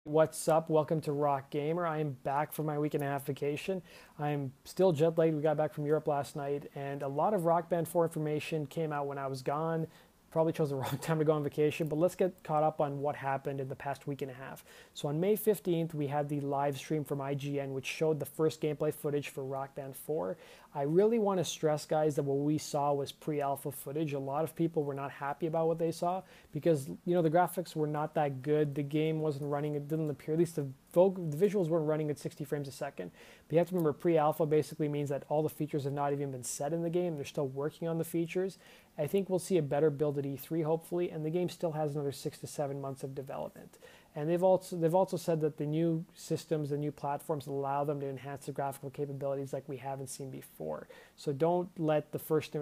What's up? Welcome to Rock Gamer. I am back from my week and a half vacation. I'm still jet lagged. We got back from Europe last night, and a lot of Rock Band 4 information came out when I was gone. Probably chose the wrong time to go on vacation, but let's get caught up on what happened in the past week and a half. So on May 15th, we had the live stream from IGN, which showed the first gameplay footage for Rock Band 4. I really want to stress, guys, that what we saw was pre-alpha footage. A lot of people were not happy about what they saw because, the graphics were not that good. The game wasn't running. It didn't appear, at least the visuals weren't running at 60 frames a second. But you have to remember, pre-alpha basically means that all the features have not even been set in the game. They're still working on the features. I think we'll see a better build at E3, hopefully, and the game still has another 6 to 7 months of development. And they've also said that the new systems, the new platforms allow them to enhance the graphical capabilities like we haven't seen before. So don't let the first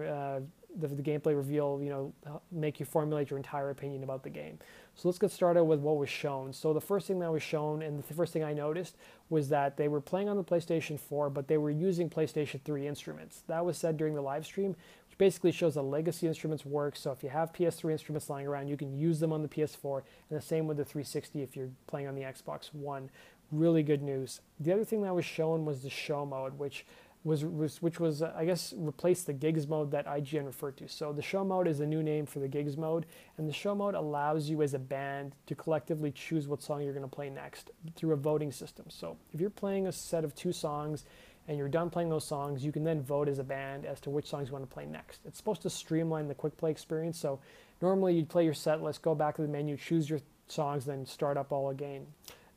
the gameplay reveal, make you formulate your entire opinion about the game. So let's get started with what was shown. So the first thing that was shown, and the first thing I noticed, was that they were playing on the PlayStation 4, but they were using PlayStation 3 instruments. That was said during the live stream, which basically shows that legacy instruments work. So if you have PS3 instruments lying around, you can use them on the PS4, and the same with the 360 if you're playing on the Xbox One. Really good news. The other thing that was shown was the show mode, which was I guess replaced the gigs mode that IGN referred to. So the show mode is a new name for the gigs mode, and the show mode allows you as a band to collectively choose what song you're going to play next through a voting system. So if you're playing a set of 2 songs and you're done playing those songs, you can then vote as a band as to which songs you want to play next. It's supposed to streamline the quick play experience. So normally you'd play your set list, go back to the menu, choose your songs, then start up all again.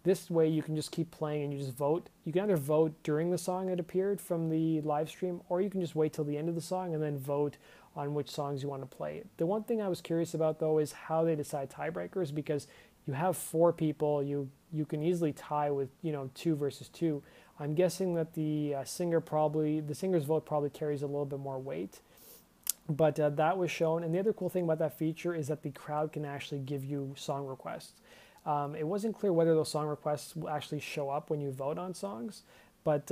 This way you can just keep playing and you just vote. You can either vote during the song that appeared from the live stream, or you can just wait till the end of the song and then vote on which songs you want to play. The one thing I was curious about, though, is how they decide tiebreakers, because you have 4 people. You can easily tie with 2 versus 2. I'm guessing that the singer's vote probably carries a little bit more weight. But that was shown. And the other cool thing about that feature is that the crowd can actually give you song requests. It wasn't clear whether those song requests will actually show up when you vote on songs, but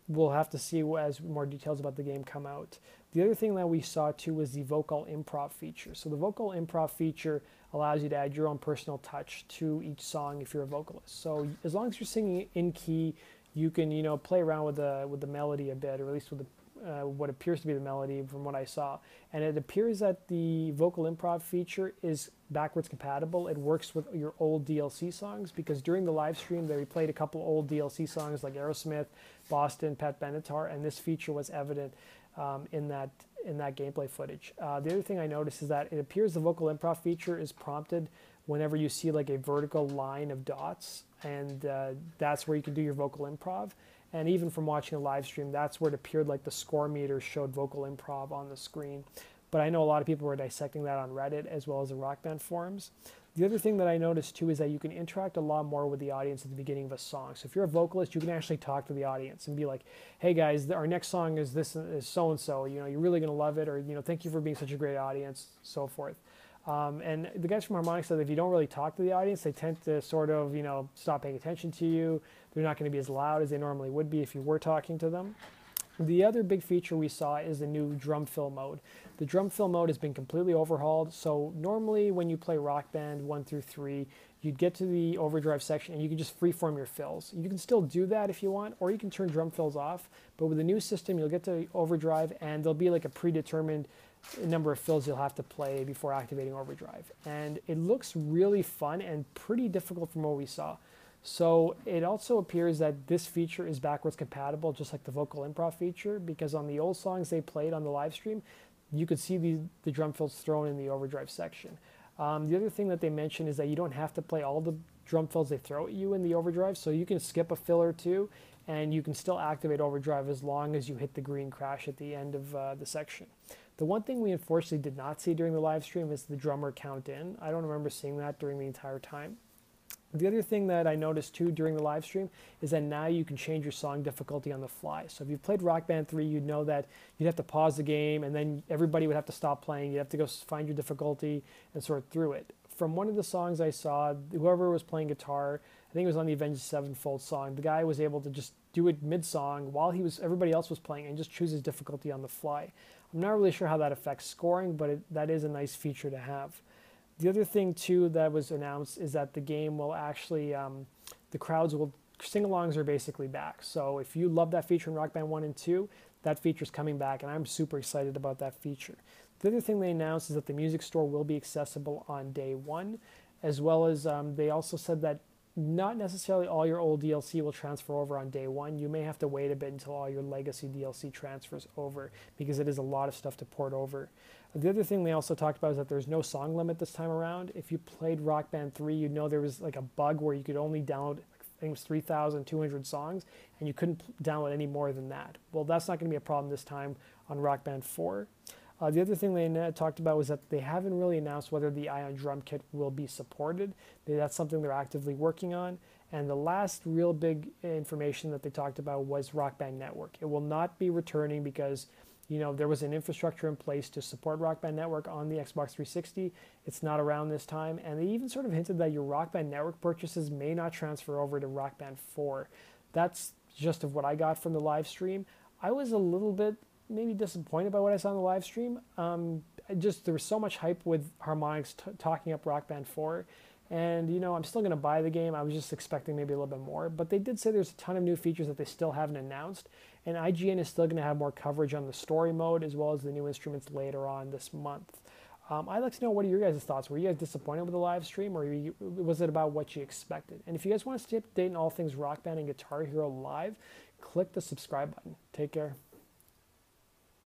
we'll have to see as more details about the game come out. The other thing that we saw too was the vocal improv feature. So the vocal improv feature allows you to add your own personal touch to each song if you're a vocalist. So as long as you're singing in key, you can play around with the melody a bit, or at least with what appears to be the melody from what I saw. And it appears that the vocal improv feature is backwards compatible. It works with your old DLC songs, because during the live stream they replayed a couple old DLC songs like Aerosmith, Boston, Pat Benatar, and this feature was evident in that gameplay footage. The other thing I noticed is that it appears the vocal improv feature is prompted whenever you see like a vertical line of dots, and that's where you can do your vocal improv. And even from watching a live stream, that's where it appeared like the score meter showed vocal improv on the screen. But I know a lot of people were dissecting that on Reddit as well as the Rock Band forums. The other thing that I noticed too is that you can interact a lot more with the audience at the beginning of a song. So if you're a vocalist, you can actually talk to the audience and be like, hey guys, our next song is this, is so-and-so, you're really going to love it, or thank you for being such a great audience, so forth. And the guys from Harmonix said if you don't really talk to the audience, they tend to sort of, stop paying attention to you. They're not going to be as loud as they normally would be if you were talking to them. The other big feature we saw is the new drum fill mode. The drum fill mode has been completely overhauled. So normally when you play Rock Band 1 through 3, you'd get to the overdrive section and you can just freeform your fills. You can still do that if you want, or you can turn drum fills off. But with the new system, you'll get to overdrive and there'll be like a predetermined number of fills you'll have to play before activating overdrive. And it looks really fun and pretty difficult from what we saw. So it also appears that this feature is backwards compatible, just like the vocal improv feature, because on the old songs they played on the live stream, you could see the drum fills thrown in the overdrive section. The other thing that they mentioned is that you don't have to play all the drum fills they throw at you in the overdrive, so you can skip a fill or two, and you can still activate overdrive as long as you hit the green crash at the end of the section. The one thing we unfortunately did not see during the live stream is the drummer count in. I don't remember seeing that during the entire time. The other thing that I noticed too during the live stream is that now you can change your song difficulty on the fly. So if you've played Rock Band 3, you'd know that you'd have to pause the game and then everybody would have to stop playing. You'd have to go find your difficulty and sort through it. From one of the songs I saw, whoever was playing guitar, I think it was on the Avenged Sevenfold song, the guy was able to just do it mid-song while everybody else was playing and just choose his difficulty on the fly. I'm not really sure how that affects scoring, but that is a nice feature to have. The other thing too that was announced is that the game will actually the crowds will, sing-alongs are basically back. So if you love that feature in Rock Band 1 and 2, that feature's coming back, and I'm super excited about that feature. The other thing they announced is that the music store will be accessible on day one, as well as they also said that not necessarily all your old DLC will transfer over on day one. You may have to wait a bit until all your legacy DLC transfers over, because it is a lot of stuff to port over. The other thing they also talked about is that there's no song limit this time around. If you played Rock Band 3, you know there was like a bug where you could only download, I think it was 3,200 songs, and you couldn't download any more than that. Well, that's not going to be a problem this time on Rock Band 4. The other thing they talked about was that they haven't really announced whether the Ion drum kit will be supported. That's something they're actively working on. And the last real big information that they talked about was Rock Band Network. It will not be returning because, you know, there was an infrastructure in place to support Rock Band Network on the Xbox 360. It's not around this time. And they even sort of hinted that your Rock Band Network purchases may not transfer over to Rock Band 4. That's just of what I got from the live stream. I was a little bit maybe disappointed by what I saw on the live stream. There was so much hype with Harmonix talking up Rock Band 4, and you know, I'm still going to buy the game. I was just expecting maybe a little bit more, but they did say there's a ton of new features that they still haven't announced, and IGN is still going to have more coverage on the story mode as well as the new instruments later on this month. I'd like to know, what are your guys' thoughts? Were you guys disappointed with the live stream, or was it about what you expected? And if you guys want to stay up to date on all things Rock Band and Guitar Hero Live, click the subscribe button. Take care.